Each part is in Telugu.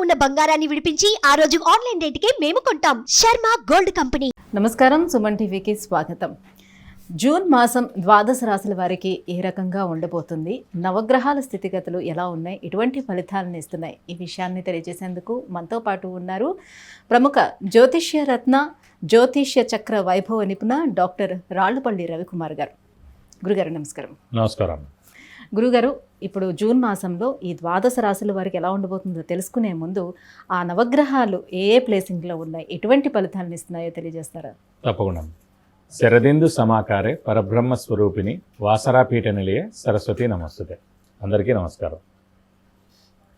ఉన్న బంగారాన్ని విడిపించి ఆ రోజు ఆన్లైన్ రేటుకే మేము కొంటాం. Sharma gold company. నమస్కారం, సుమన్ టీవీకి స్వాగతం. జూన్ మాసం ద్వాదశ రాశుల వారికి ఏ రకంగా ఉండబోతుంది, నవగ్రహాల స్థితిగతులు ఎలా ఉన్నాయి, ఎటువంటి ఫలితాలను ఇస్తున్నాయి, ఈ విషయాన్ని తెలియజేసేందుకు మనతో పాటు ఉన్నారు ప్రముఖ జ్యోతిష్య రత్న, జ్యోతిష్య చక్ర వైభవ నిపుణ డాక్టర్ రాళ్లపల్లి రవికుమార్ గారు. గురుగారు నమస్కారం. నమస్కారం. గురుగారు, ఇప్పుడు జూన్ మాసంలో ఈ ద్వాదశ రాశుల వారికి ఎలా ఉండబోతుందో తెలుసుకునే ముందు ఆ నవగ్రహాలు ఏ ప్లేసింగ్లో ఉన్నాయి, ఎటువంటి ఫలితాలను ఇస్తున్నాయో తెలియజేస్తారా? తప్పకుండా. శరదిందు సమాకారే పరబ్రహ్మ స్వరూపిణి వాసరాపీఠ నిలయే సరస్వతి నమస్తుతే. అందరికీ నమస్కారం.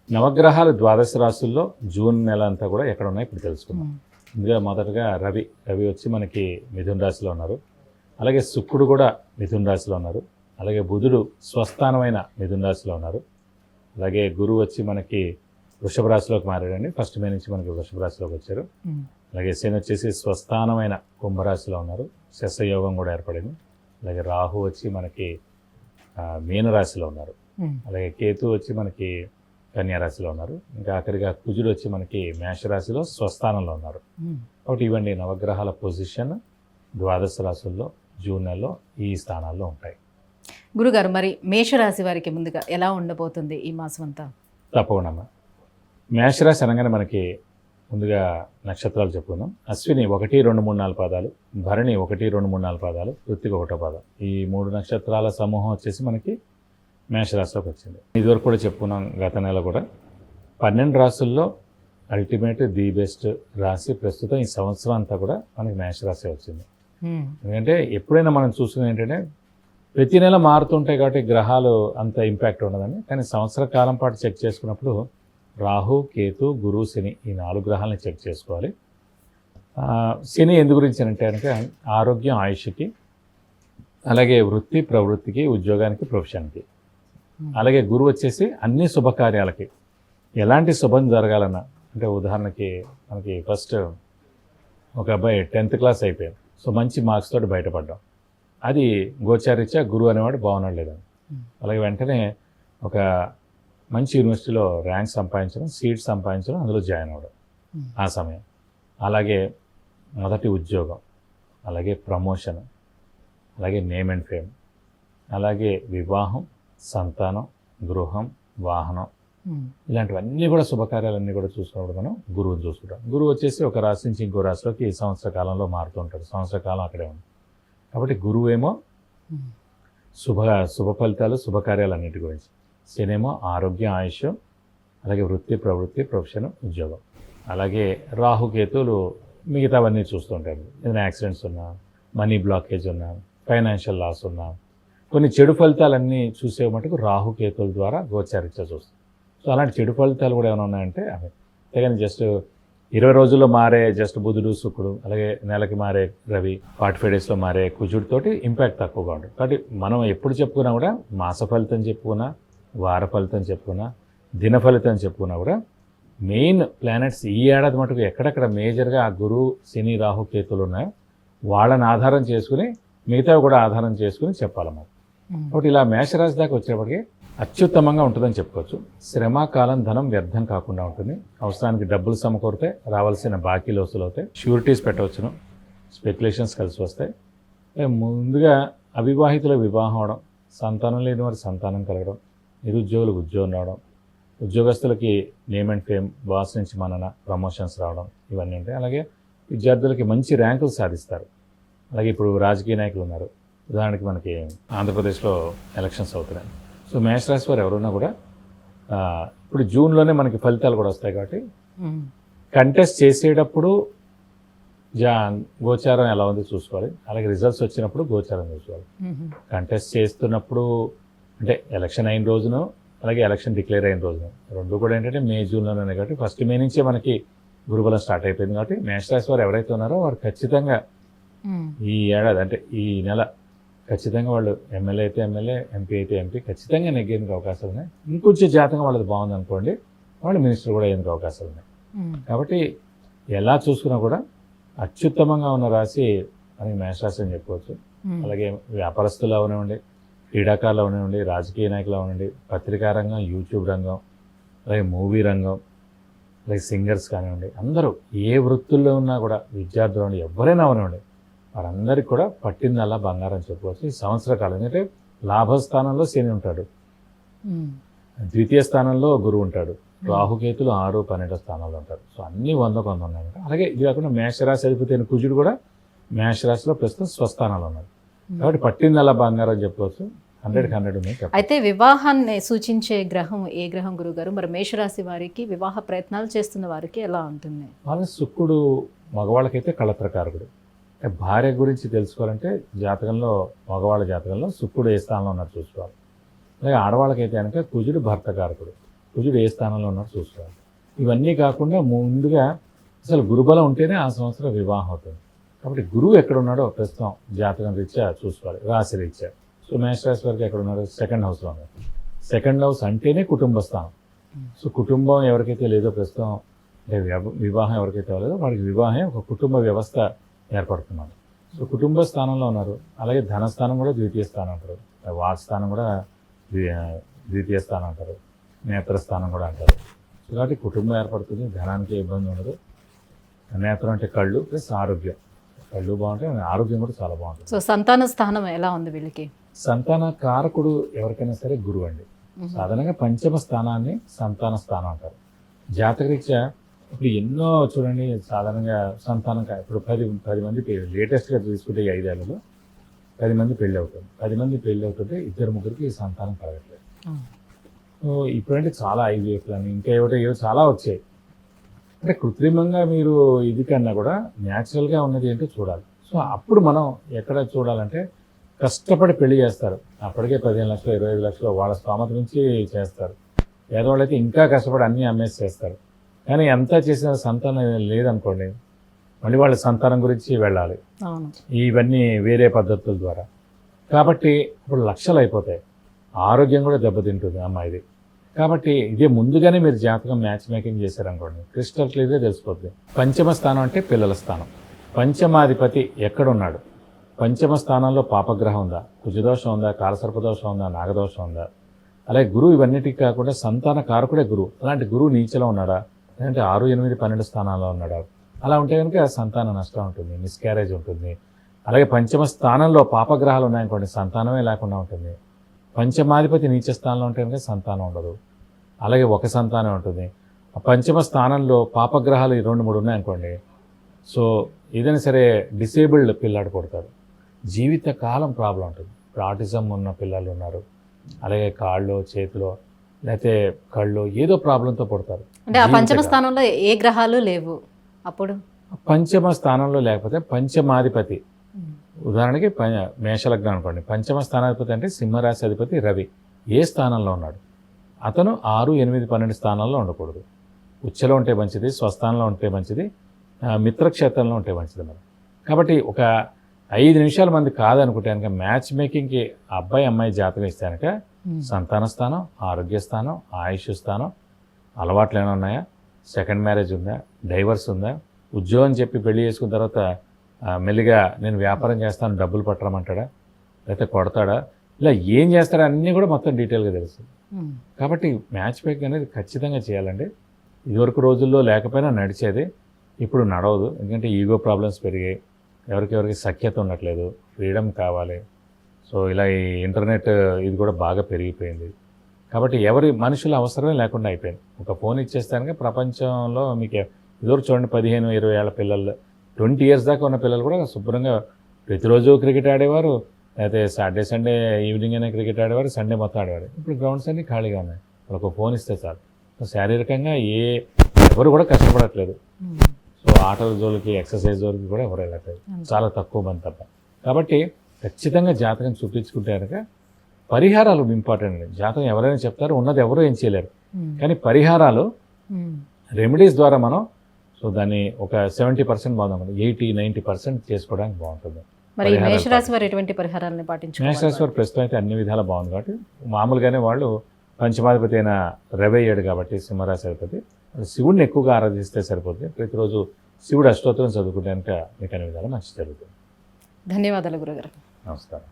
నవగ్రహాలు ద్వాదశ రాశుల్లో జూన్ నెల అంతా కూడా ఎక్కడ ఉన్నాయి ఇప్పుడు తెలుసుకుందాం. ఇందులో మొదటగా రవి వచ్చి మనకి మిథున రాశిలో ఉన్నారు. అలాగే శుక్రుడు కూడా మిథున రాశిలో ఉన్నారు. అలాగే బుధుడు స్వస్థానమైన మిథున రాశిలో ఉన్నారు. అలాగే గురువు వచ్చి మనకి వృషభ రాశిలోకి మారాడండి. ఫస్ట్ మే నుంచి మనకి వృషభ రాశిలోకి వచ్చారు. అలాగే శని వచ్చేసి స్వస్థానమైన కుంభరాశిలో ఉన్నారు. శస్యయోగం కూడా ఏర్పడింది. అలాగే రాహు వచ్చి మనకి మీనరాశిలో ఉన్నారు. అలాగే కేతు వచ్చి మనకి కన్యారాశిలో ఉన్నారు. ఇంకా ఆఖరిగా కుజుడు వచ్చి మనకి మేషరాశిలో స్వస్థానంలో ఉన్నారు. కాబట్టి ఇవన్నీ నవగ్రహాల పొజిషన్ ద్వాదశ రాశుల్లో జూన్ నెలలో ఈ స్థానాల్లో ఉంటాయి. గురుగారు, మరి మేషరాశి వారికి ముందుగా ఎలా ఉండబోతుంది ఈ మాసం అంతా? తప్పకుండా. మేషరాశి అనగానే మనకి ముందుగా నక్షత్రాలు చెప్పుకుందాం. అశ్విని 1, 2, 3, 4 పాదాలు, భరణి 1, 2, 3, 4 పాదాలు, కృత్తిక 1వ పాదం. ఈ 3 నక్షత్రాల సమూహం వచ్చేసి మనకి మేషరాశిలోకి వచ్చింది. ఇదివరకు కూడా చెప్పుకున్నాం గత నెల కూడా. 12 రాశుల్లో అల్టిమేట్ ది బెస్ట్ రాశి ప్రస్తుతం ఈ సంవత్సరం అంతా కూడా మనకి మేషరాశి వచ్చింది. ఎందుకంటే ఎప్పుడైనా మనం చూసుకుని ఏంటంటే ప్రతి నెల మారుతుంటాయి కాబట్టి గ్రహాలు అంత ఇంపాక్ట్ ఉండదని. కానీ సంవత్సర కాలం పాటు చెక్ చేసుకున్నప్పుడు రాహు, కేతు, గురు, శని ఈ 4 గ్రహాలని చెక్ చేసుకోవాలి. శని ఎందు గురించి అంటే కనుక ఆరోగ్యం, ఆయుష్కి, అలాగే వృత్తి, ప్రవృత్తికి, ఉద్యోగానికి, ప్రొఫెషన్కి. అలాగే గురువు వచ్చేసి అన్ని శుభకార్యాలకి, ఎలాంటి శుభం జరగాలన్నా. అంటే ఉదాహరణకి మనకి ఫస్ట్ ఒక అబ్బాయి 10th క్లాస్ అయిపోయాడు. సో మంచి మార్క్స్ తోటి బయటపడ్డాం. అది గోచారీత్యా గురువు అనేవాడు బాగున్నాడు లేదని. అలాగే వెంటనే ఒక మంచి యూనివర్సిటీలో ర్యాంక్ సంపాదించడం, సీట్ సంపాదించడం, అందులో జాయిన్ అవ్వడం ఆ సమయం. అలాగే మొదటి ఉద్యోగం, అలాగే ప్రమోషన్, అలాగే నేమ్ అండ్ ఫేమ్, అలాగే వివాహం, సంతానం, గృహం, వాహనం, ఇలాంటివన్నీ కూడా శుభకార్యాలన్నీ కూడా చూసుకున్నప్పుడు మనం గురువుని చూసుకుంటాం. గురువు వచ్చేసి ఒక రాశి నుంచి ఇంకో రాశిలోకి ఈ సంవత్సర కాలంలో మారుతూ ఉంటాడు. సంవత్సర కాలం అక్కడే ఉంది కాబట్టి గురువు ఏమో శుభ ఫలితాలు, శుభకార్యాలు అన్నిటి గురించి. శనేమో ఆరోగ్యం, ఆయుష్, అలాగే వృత్తి, ప్రవృత్తి, ప్రొఫెషన్, ఉద్యోగం. అలాగే రాహుకేతువులు మిగతావన్నీ చూస్తుంటారు. ఏదైనా యాక్సిడెంట్స్ ఉన్నా, మనీ బ్లాకేజ్ ఉన్నా, ఫైనాన్షియల్ లాస్ ఉన్నా, కొన్ని చెడు ఫలితాలన్నీ చూసే మటుకు రాహుకేతువుల ద్వారా గోచారీత్యా చూస్తాం. సో అలాంటి చెడు ఫలితాలు కూడా ఏమైనా ఉన్నాయంటే అవి అంతేగాని జస్ట్ 20 రోజుల్లో మారే జస్ట్ బుధుడు, శుక్రుడు, అలాగే నెలకి మారే రవి, 45 డేస్లో మారే కుజుడితోటి ఇంపాక్ట్ తక్కువగా ఉంటుంది. కాబట్టి మనం ఎప్పుడు చెప్పుకున్నా కూడా మాస ఫలితం చెప్పుకున్నా, వార ఫలితం చెప్పుకున్నా, దిన ఫలితం చెప్పుకున్నా కూడా మెయిన్ ప్లానెట్స్ ఈ ఏడాది మటుకు ఎక్కడెక్కడ మేజర్గా ఆ గురువు, శని, రాహు, కేతువులు ఉన్నాయో వాళ్ళని ఆధారం చేసుకుని మిగతావి కూడా ఆధారం చేసుకుని చెప్పాలన్నమాట. కాబట్టి ఇలా మేషరాశి దాకా వచ్చేప్పటికీ అత్యుత్తమంగా ఉంటుందని చెప్పుకోవచ్చు. శ్రమ, కాలం, ధనం వ్యర్థం కాకుండా ఉంటుంది. అవసరానికి డబ్బులు సమకూరితే, రావాల్సిన బాకీలు వసూలవుతాయి, ష్యూరిటీస్ పెట్టవచ్చును, స్పెక్యులేషన్స్ కలిసి వస్తాయి. ముందుగా అవివాహితుల వివాహం అవడం, సంతానం లేని వారి సంతానం కలగడం, నిరుద్యోగులకు ఉద్యోగం రావడం, ఉద్యోగస్తులకి నేమ్ అండ్ ఫేమ్, బాస్ నుంచి మనన, ప్రమోషన్స్ రావడం, ఇవన్నీ ఉంటాయి. అలాగే విద్యార్థులకి మంచి ర్యాంకులు సాధిస్తారు. అలాగే ఇప్పుడు రాజకీయ నాయకులు ఉన్నారు. ఉదాహరణకి మనకి ఆంధ్రప్రదేశ్లో ఎలక్షన్స్ అవుతున్నాయి. సో మేషరాశి వారు ఎవరున్నా కూడా ఇప్పుడు జూన్లోనే మనకి ఫలితాలు కూడా వస్తాయి కాబట్టి కంటెస్ట్ చేసేటప్పుడు గోచారం ఎలా ఉంది చూసుకోవాలి. అలాగే రిజల్ట్స్ వచ్చినప్పుడు గోచారం చూసుకోవాలి. కంటెస్ట్ చేస్తున్నప్పుడు అంటే ఎలక్షన్ అయిన రోజును, అలాగే ఎలక్షన్ డిక్లేర్ అయిన రోజును, రెండు కూడా ఏంటంటే మే, జూన్లోనే ఉన్నాయి కాబట్టి ఫస్ట్ మే నుంచే మనకి గురుబలం స్టార్ట్ అయిపోయింది. కాబట్టి మేషరాశి వారు ఎవరైతే ఉన్నారో వారు ఖచ్చితంగా ఈ ఏడాది అంటే ఈ నెల ఖచ్చితంగా వాళ్ళు ఎమ్మెల్యే అయితే ఎమ్మెల్యే, ఎంపీ అయితే ఎంపీ ఖచ్చితంగా నెగ్గేందుకు అవకాశాలు ఉన్నాయి. ఇంకొంచెం జాతకం వాళ్ళది బాగుంది అనుకోండి, వాళ్ళు మినిస్టర్ కూడా అయ్యేందుకు అవకాశాలు ఉన్నాయి. కాబట్టి ఎలా చూసుకున్నా కూడా అత్యుత్తమంగా ఉన్న రాశి అని మేషరాశి అని చెప్పుకోవచ్చు. అలాగే వ్యాపారస్తులు అవనివ్వండి, క్రీడాకారులు అవనివ్వండి, రాజకీయ నాయకులు అవనివ్వండి, పత్రికా రంగం, యూట్యూబ్ రంగం, అలాగే మూవీ రంగం, లైక్ సింగర్స్ కానివ్వండి, అందరూ ఏ వృత్తుల్లో ఉన్నా కూడా విద్యార్థులు ఉండి ఎవరైనా అవనివ్వండి, వారందరికీ కూడా పట్టిందల్లా బంగారం చెప్పుకోవచ్చు. ఈ సంవత్సర కాలం ఎందుకంటే లాభస్థానంలో శని ఉంటాడు, ద్వితీయ స్థానంలో గురువు ఉంటాడు, రాహుకేతులు 6, 12 స్థానాల్లో ఉంటారు. సో అన్నీ 100 ఉన్నాయన్నమాట. అలాగే ఇది కాకుండా మేషరాశి అధిపతి అయిన కుజుడు కూడా మేషరాశిలో ప్రస్తుతం స్వస్థానాలు ఉన్నాడు. కాబట్టి పట్టిందల్లా బంగారం చెప్పుకోవచ్చు. 100కి 100 ఉన్నాయి. అయితే వివాహాన్ని సూచించే గ్రహం ఏ గ్రహం గురుగారు? మరి మేషరాశి వారికి వివాహ ప్రయత్నాలు చేస్తున్న వారికి ఎలా ఉంటుంది? వాళ్ళ శుక్రుడు మగవాళ్ళకైతే కళత్రకారకుడు. అంటే భార్య గురించి తెలుసుకోవాలంటే జాతకంలో, మగవాళ్ళ జాతకంలో శుక్రుడు ఏ స్థానంలో ఉన్నాడు చూసుకోవాలి. అలాగే ఆడవాళ్ళకైతే కనుక కుజుడు భర్తకారకుడు, కుజుడు ఏ స్థానంలో ఉన్నాడు చూసుకోవాలి. ఇవన్నీ కాకుండా ముందుగా అసలు గురుబలం ఉంటేనే ఆ సంవత్సరం వివాహం అవుతుంది. కాబట్టి గురువు ఎక్కడున్నాడో ప్రస్తుతం జాతకం రీత్యా చూసుకోవాలి, రాశి రీత్యా. సో మేషరాశి వారికి ఎక్కడ ఉన్నాడు? 2nd హౌస్లో ఉన్నాడు. 2nd హౌస్ అంటేనే కుటుంబ స్థానం. సో కుటుంబం ఎవరికైతే లేదో ప్రస్తుతం, అంటే వివాహం ఎవరికైతే లేదో వాడికి వివాహం ఒక కుటుంబ వ్యవస్థ ఏర్పడుతున్నారు. సో కుటుంబ స్థానంలో ఉన్నారు. అలాగే ధనస్థానం కూడా ద్వితీయ స్థానం అంటారు, వాక్ స్థానం కూడా ద్వితీయ స్థానం అంటారు, నేత్రస్థానం కూడా అంటారు. సో కాబట్టి కుటుంబం ఏర్పడుతుంది, ధనానికి ఇబ్బంది ఉండదు. నేత్రం అంటే కళ్ళు ప్లస్ ఆరోగ్యం, కళ్ళు బాగుంటే ఆరోగ్యం కూడా చాలా బాగుంటుంది. సో సంతాన స్థానం ఎలా ఉంది వీళ్ళకి? సంతాన కారకుడు ఎవరికైనా సరే గురువు అండి. సాధారణంగా పంచమ స్థానాన్ని సంతాన స్థానం అంటారు. జాతకరీత్యా ఇప్పుడు ఎన్నో చూడండి, సాధారణంగా సంతానం ఇప్పుడు 10 మంది లేటెస్ట్గా తీసుకుంటే ఈ 5 ఏళ్లలో 10 మంది పెళ్ళి అవుతుంది. 10 మంది పెళ్ళి అవుతుంటే 2, 3కి సంతానం కలగట్లేదు. సో ఇప్పుడంటే చాలా IVF అని ఇంకా ఏవో చాలా వచ్చాయి. అంటే కృత్రిమంగా మీరు ఇది కన్నా కూడా న్యాచురల్గా ఉన్నది ఏంటో చూడాలి. సో అప్పుడు మనం ఎక్కడ చూడాలంటే, కష్టపడి పెళ్లి చేస్తారు, అప్పటికే 15 లక్షలు 25 లక్షలు వాళ్ళ స్తోమత నుంచి చేస్తారు. పేదవాళ్ళు అయితే ఇంకా కష్టపడి అన్నీ అమ్మేసి చేస్తారు. కానీ ఎంత చేసిన సంతానం లేదనుకోండి, మళ్ళీ వాళ్ళ సంతానం గురించి వెళ్ళాలి, ఇవన్నీ వేరే పద్ధతుల ద్వారా. కాబట్టి ఇప్పుడు లక్షలు అయిపోతాయి, ఆరోగ్యం కూడా దెబ్బతింటుంది అమ్మాయిది. కాబట్టి ఇదే ముందుగానే మీరు జాతకం మ్యాచ్ మేకింగ్ చేశారనుకోండి, క్రిస్టల్ క్లియర్గా తెలిసిపోతుంది. పంచమ స్థానం అంటే పిల్లల స్థానం. పంచమాధిపతి ఎక్కడున్నాడు? పంచమ స్థానంలో పాపగ్రహం ఉందా, కుజదోషం ఉందా, కాలసర్పదోషం ఉందా, నాగదోషం ఉందా? అలాగే గురువు ఇవన్నిటికీ కాకుండా సంతాన కారకుడే గురువు. అలాంటి గురువు నీచలో ఉన్నాడా, లేదంటే 6, 8, 12 స్థానాల్లో ఉన్నాడా? అలా ఉంటే కనుక సంతాన నష్టం ఉంటుంది, మిస్క్యారేజ్ ఉంటుంది. అలాగే పంచమ స్థానంలో పాపగ్రహాలు ఉన్నాయనుకోండి, సంతానమే లేకుండా ఉంటుంది. పంచమాధిపతి నీచ స్థానంలో ఉంటే కనుక సంతానం ఉండదు, అలాగే ఒక సంతానం ఉంటుంది. పంచమ స్థానంలో పాపగ్రహాలు 2, 3 ఉన్నాయనుకోండి, సో ఏదైనా సరే డిసేబుల్డ్ పిల్లాడు పుడతారు, జీవితకాలం ప్రాబ్లం ఉంటుంది. ఇప్పుడు ఆటిజం ఉన్న పిల్లలు ఉన్నారు, అలాగే కాళ్ళు చేతిలో లేకపోతే కళ్ళు ఏదో ప్రాబ్లంతో పుడతారు. అంటే ఆ పంచమ స్థానంలో ఏ గ్రహాలు లేవు అప్పుడు? పంచమ స్థానంలో లేకపోతే పంచమాధిపతి, ఉదాహరణకి మేషలగ్నం అనుకోండి, పంచమ స్థానాధిపతి అంటే సింహరాశి అధిపతి రవి ఏ స్థానంలో ఉన్నాడు? అతను 6, 8, 12 స్థానాల్లో ఉండకూడదు. ఉచ్చలో ఉంటే మంచిది, స్వస్థానంలో ఉంటే మంచిది, మిత్రక్షేత్రంలో ఉంటే మంచిది. మరి కాబట్టి ఒక 5 నిమిషాల మంది కాదనుకుంటే కనుక మ్యాచ్ మేకింగ్కి అబ్బాయి అమ్మాయి జాతకం ఇస్తే కనుక సంతాన స్థానం, ఆరోగ్య స్థానం, ఆయుష్ స్థానం, అలవాట్లు ఏమైనా ఉన్నాయా, 2nd మ్యారేజ్ ఉందా, డైవర్స్ ఉందా, ఉద్యోగం చెప్పి పెళ్లి చేసుకున్న తర్వాత మెల్లిగా నేను వ్యాపారం చేస్తాను డబ్బులు పట్టరమంటాడా, లేకపోతే కొడతాడా, ఇలా ఏం చేస్తాడా అన్నీ కూడా మొత్తం డీటెయిల్గా తెలుస్తుంది. కాబట్టి మ్యాచ్ మేకింగ్ అనేది ఖచ్చితంగా చేయాలండి. ఇదివరకు రోజుల్లో లేకపోయినా నడిచేది, ఇప్పుడు నడవదు. ఎందుకంటే ఈగో ప్రాబ్లమ్స్ పెరిగాయి, ఎవరికెవరికి సఖ్యత ఉండట్లేదు, ఫ్రీడమ్ కావాలి. సో ఇలా ఈ ఇంటర్నెట్ ఇది కూడా బాగా పెరిగిపోయింది. కాబట్టి ఎవరి మనుషుల అవసరమే లేకుండా అయిపోయింది. ఒక ఫోన్ ఇచ్చేస్తానికి ప్రపంచంలో మీకు ఇదివరకు చూడండి, 15, 20 ఏళ్ళ పిల్లలు, 20 ఇయర్స్ దాకా ఉన్న పిల్లలు కూడా శుభ్రంగా ప్రతిరోజు క్రికెట్ ఆడేవారు, లేకపోతే సాటర్డే సండే ఈవినింగ్ అయినా క్రికెట్ ఆడేవారు, సండే మొత్తం ఆడేవారు. ఇప్పుడు గ్రౌండ్స్ అన్నీ ఖాళీగా ఉన్నాయి, వాళ్ళకు ఫోన్ ఇస్తే చాలు. శారీరకంగా ఎవరు కూడా కష్టపడట్లేదు. సో ఆటల జోలికి, ఎక్సర్సైజ్ జోలికి కూడా ఎవరు వెళ్ళట్లేదు, చాలా తక్కువ మంది తప్ప. కాబట్టి ఖచ్చితంగా జాతకం చూపించుకుంటే కనుక పరిహారాలు ఇంపార్టెంట్ అండి. జాతకం ఎవరైనా చెప్తారు, ఉన్నది ఎవరో ఏం చేయలేరు, కానీ పరిహారాలు రెమెడీస్ ద్వారా మనం సో దాన్ని ఒక 70% బాగుంది, 80-90% చేసుకోవడానికి బాగుంటుంది. మరి మేషరాశి వారు ఎటువంటి పరిహారాలను పాటించారు? మేషరాశి వారు ప్రస్తుతం అయితే అన్ని విధాలా బాగుంది. కాబట్టి మామూలుగానే వాళ్ళు పంచమాధిపతి అయిన రవి అయ్యాడు కాబట్టి సింహరాశి అధిపతి, శివుడిని ఎక్కువగా ఆరాధిస్తే సరిపోతుంది. ప్రతిరోజు శివుడు అష్టోత్తరం చదువుకుంటే కనుక మీకు అన్ని విధాలు మంచి జరుగుతుంది. ధన్యవాదాలు గురుగారు. నమస్కారం.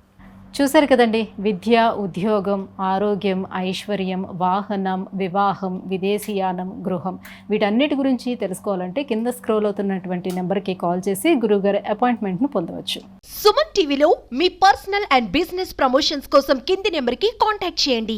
చూశారు కదండి, విద్య, ఉద్యోగం, ఆరోగ్యం, ఐశ్వర్యం, వాహనం, వివాహం, విదేశీయానం, గృహం, వీటన్నిటి గురించి తెలుసుకోవాలంటే కింద స్క్రోల్ అవుతున్నటువంటి నెంబర్కి కాల్ చేసి గురువుగారి అపాయింట్మెంట్ను పొందవచ్చు. సుమన్ టీవీలో మీ పర్సనల్ అండ్ బిజినెస్ ప్రమోషన్స్ కోసం కింది నెంబర్కి కాంటాక్ట్ చేయండి.